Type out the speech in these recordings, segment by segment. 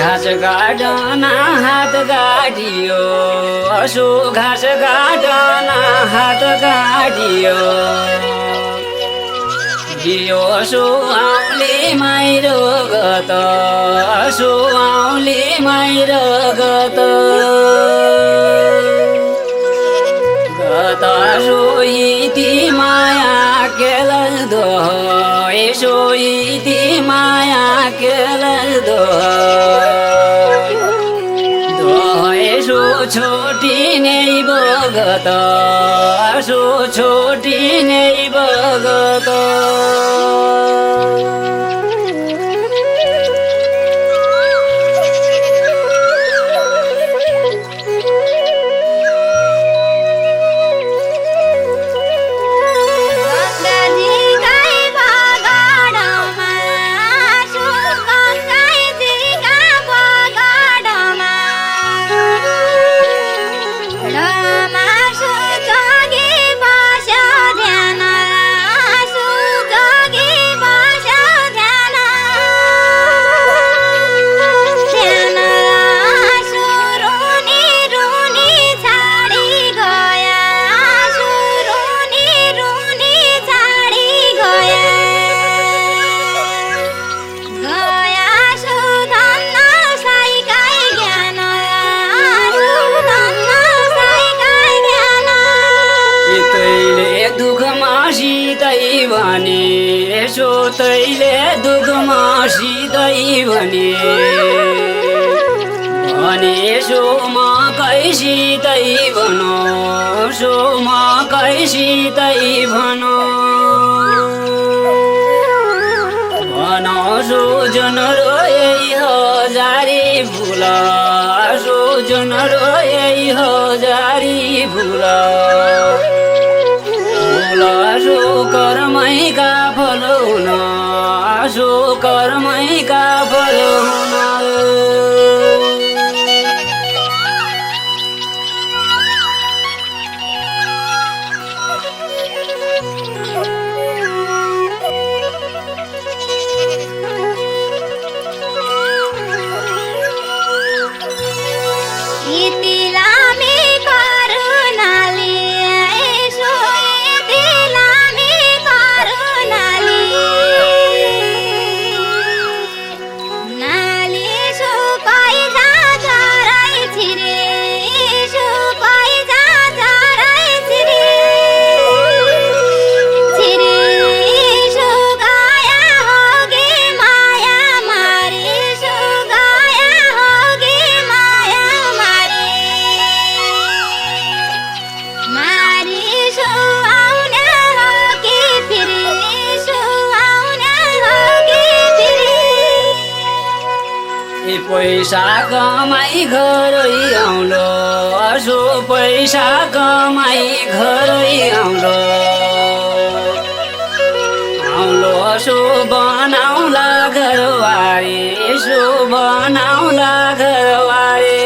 घाँस काटन हात काटियो असो घाँस काटन हात काटियो दियो असो आउले माइरो गत असो आउले माइरो गत गत सोइती माया केलदो सोइती माया केलदो यसो छोटी नै बगत सो छोटी नै बगत यसो तैले दुखमा सिधै भने यसो म कैसितै भनो सो म कैसितै भनो भनो सो जुन रोए हजारी फुला सो जुन रोए हजारी फुला सो कर्मैका फल हुन सो कर्मैका फल हुन पैसा कमाई घरै आउँलो असो पैसा कमाई घरै आउँलो आउँलो असो बनाउला घरबारी यसो बनाउला घरबारी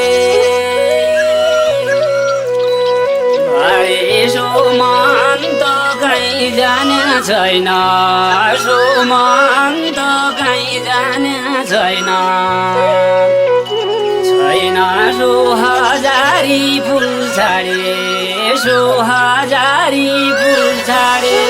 यसो मन त कहीँ जाने छैन यसो मन त कहीँ जाने छैन सो हजारी फुल छाडे सो हजारी फुल छाडे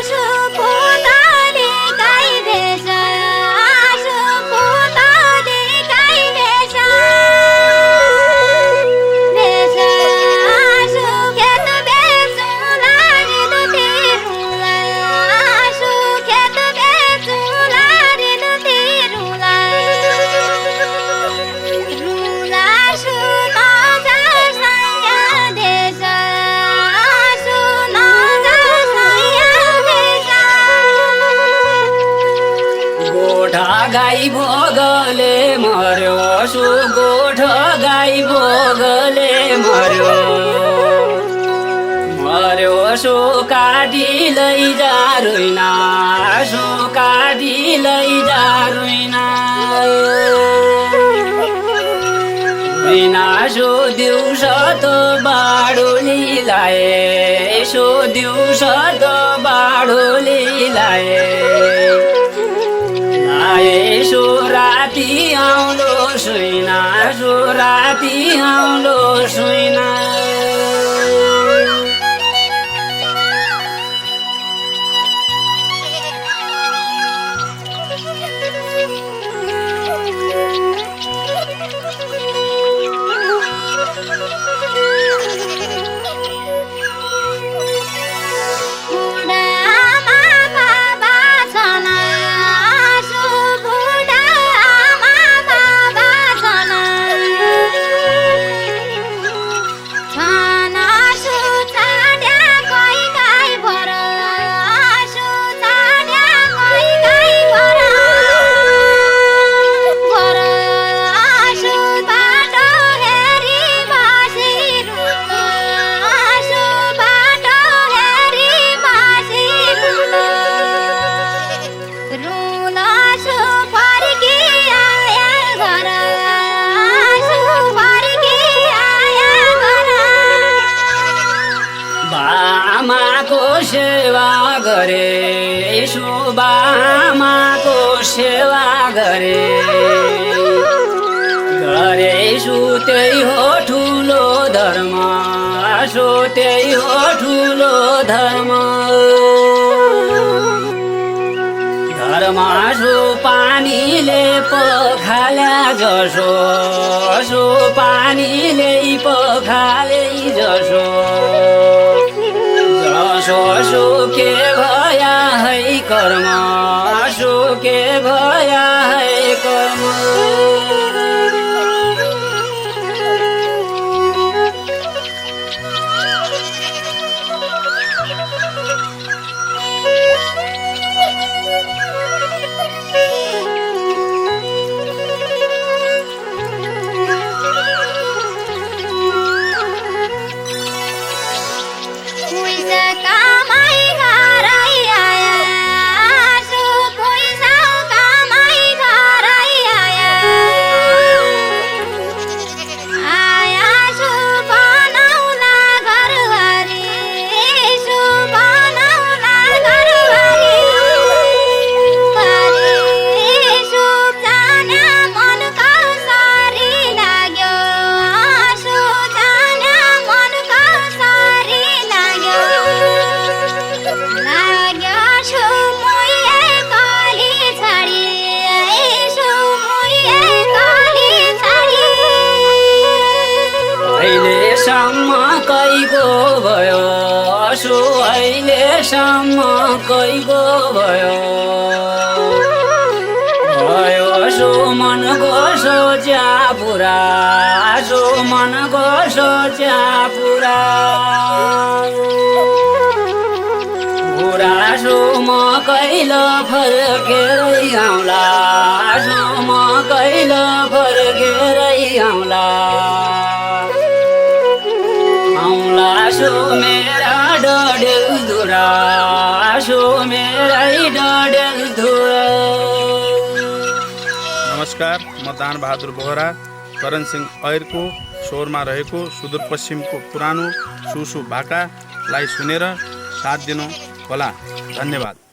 Shu गाई भोगले मर्यो सो गोठो गाई भोगले मर्यो मर्यो सो काटी लैजा रुइना सो काटी लैजा रुइना रुइना सो दिउँसो त बाडुली लाए सो दिउँसो त बाडुली लाए सो राति आउँलो सुइना सो राति आउँलो सुइना सेवा गरे सुबामाको सेवा गरे गरे सु त्यही हो ठुलो धर्म सो त्यही हो ठुलो धर्म धर्म सो पानीले पखाल्या जसो सो पानीले पखाले जसो सो के भया है कर्म सो के भया है कर्म सो अहिलेसम्म कैको भयो भयो सो मनको सोच्या पुरा सो मनको सोच्या पुरा पुरा सो म कैल फर्केरै आउँला सो म कैल फर्केरै आउँला आउँला सो मेरा डडेलधुरा सो मेरै डडेलधुरा। नमस्कार, म दान बहादुर बोहरा करण सिंह ऐरको स्वरमा रहेको सुदूरपश्चिमको पुरानो सुसु भाकालाई सुनेर साथ दिनु होला। धन्यवाद।